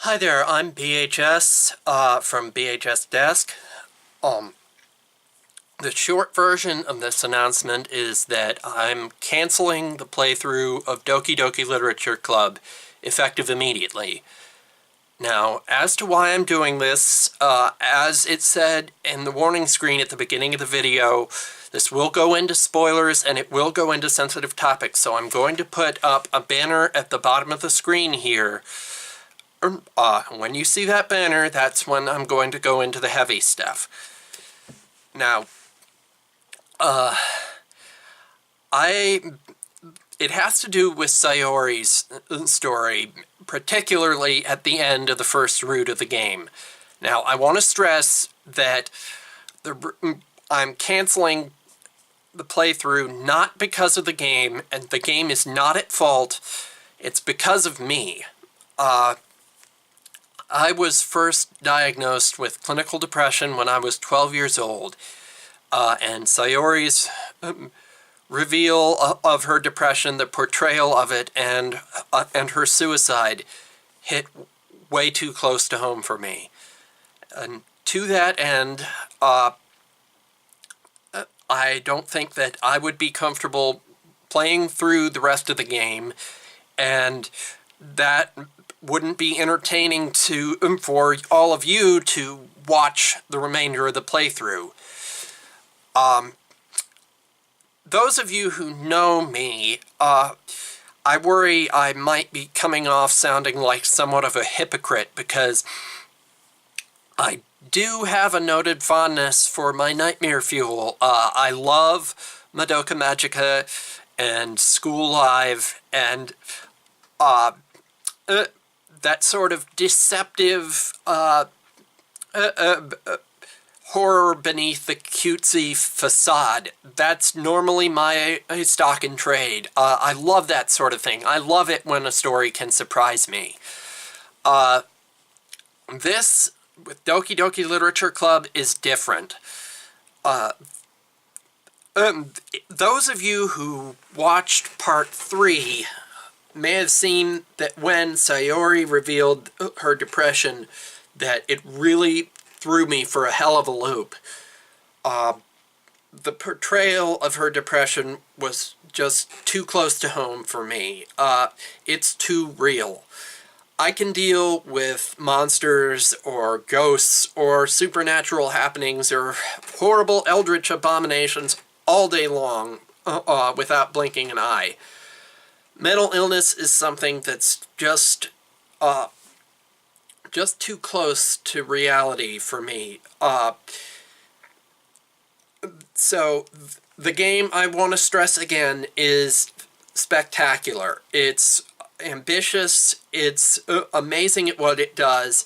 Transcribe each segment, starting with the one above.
Hi there, I'm BHS from BHS Desk. Um, the short version of this announcement is that I'm canceling the playthrough of Doki Doki Literature Club, effective immediately. Now, as to why I'm doing this, as it said in the warning screen at the beginning of the video, this will go into spoilers and it will go into sensitive topics, so I'm going to put up a banner at the bottom of the screen here. When you see that banner, that's when I'm going to go into the heavy stuff. Now, it has to do with Sayori's story, particularly at the end of the first route of the game. Now, I want to stress that I'm canceling the playthrough not because of the game, and the game is not at fault. It's because of me. I was first diagnosed with clinical depression when I was 12 years old, and Sayori's reveal of her depression, the portrayal of it, and her suicide hit way too close to home for me. And to that end, I don't think that I would be comfortable playing through the rest of the game, and that wouldn't be entertaining for all of you to watch the remainder of the playthrough. Those of you who know me, I worry I might be coming off sounding like somewhat of a hypocrite, because I do have a noted fondness for my nightmare fuel. I love Madoka Magica and School Live and that sort of deceptive horror beneath the cutesy facade. That's normally my stock in trade. I love that sort of thing. I love it when a story can surprise me. This, with Doki Doki Literature Club, is different. Those of you who watched Part 3 may have seen that when Sayori revealed her depression, that it really threw me for a hell of a loop. The portrayal of her depression was just too close to home for me. It's too real. I can deal with monsters or ghosts or supernatural happenings or horrible eldritch abominations all day long without blinking an eye. Mental illness is something that's just too close to reality for me. So the game, I want to stress again, is spectacular. It's ambitious, it's amazing at what it does,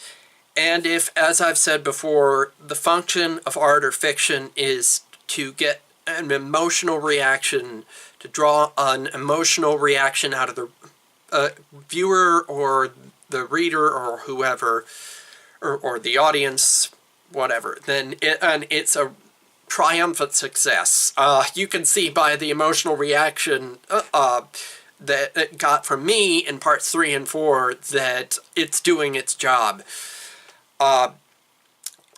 and if, as I've said before, the function of art or fiction is to get an emotional reaction, to draw an emotional reaction out of the viewer or the reader or whoever, or the audience, whatever, then it's a triumphant success. You can see by the emotional reaction that it got from me in parts 3 and 4 that it's doing its job. I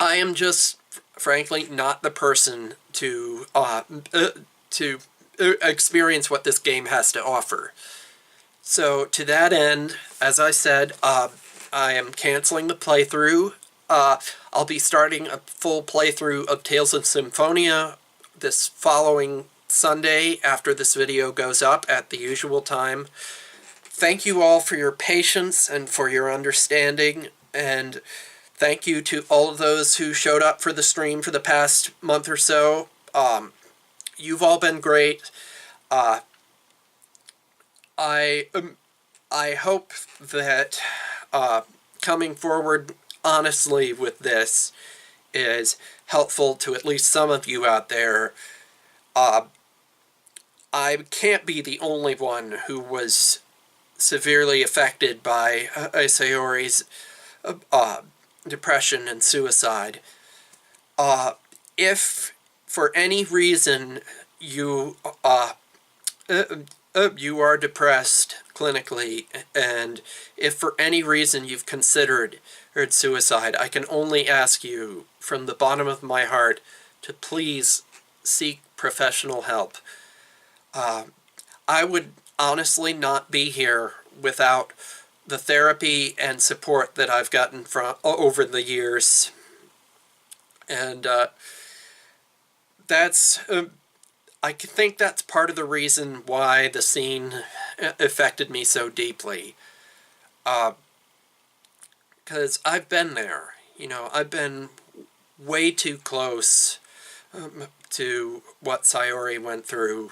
am just, frankly, not the person to experience what this game has to offer. So, to that end, as I said, I am canceling the playthrough. I'll be starting a full playthrough of Tales of Symphonia this following Sunday after this video goes up at the usual time. Thank you all for your patience and for your understanding, and thank you to all of those who showed up for the stream for the past month or so. You've all been great. I hope that coming forward honestly with this is helpful to at least some of you out there. I can't be the only one who was severely affected by Sayori's depression and suicide. If for any reason you are depressed, clinically, and if for any reason you've considered suicide, I can only ask you from the bottom of my heart to please seek professional help. I would honestly not be here without the therapy and support that I've gotten from over the years, and that's I think that's part of the reason why the scene affected me so deeply. Because I've been there. You know, I've been way too close to what Sayori went through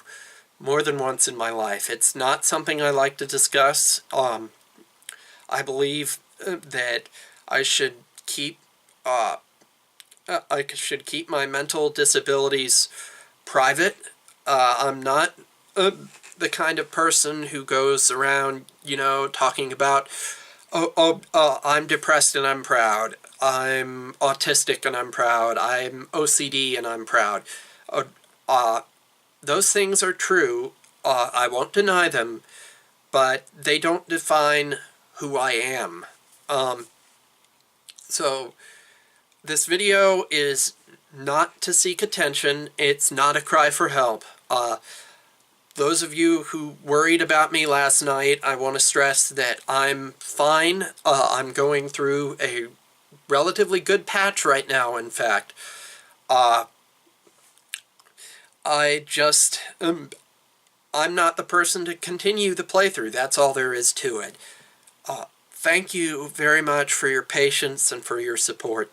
more than once in my life. It's not something I like to discuss. I believe that I should keep my mental disabilities private. I'm not the kind of person who goes around, you know, talking about, I'm depressed and I'm proud. I'm autistic and I'm proud. I'm OCD and I'm proud. Those things are true. I won't deny them, but they don't define who I am. So this video is not to seek attention. It's not a cry for help. Those of you who worried about me last night, I want to stress that I'm fine. I'm going through a relatively good patch right now, in fact. I just, I'm not the person to continue the playthrough. That's all there is to it. Thank you very much for your patience and for your support.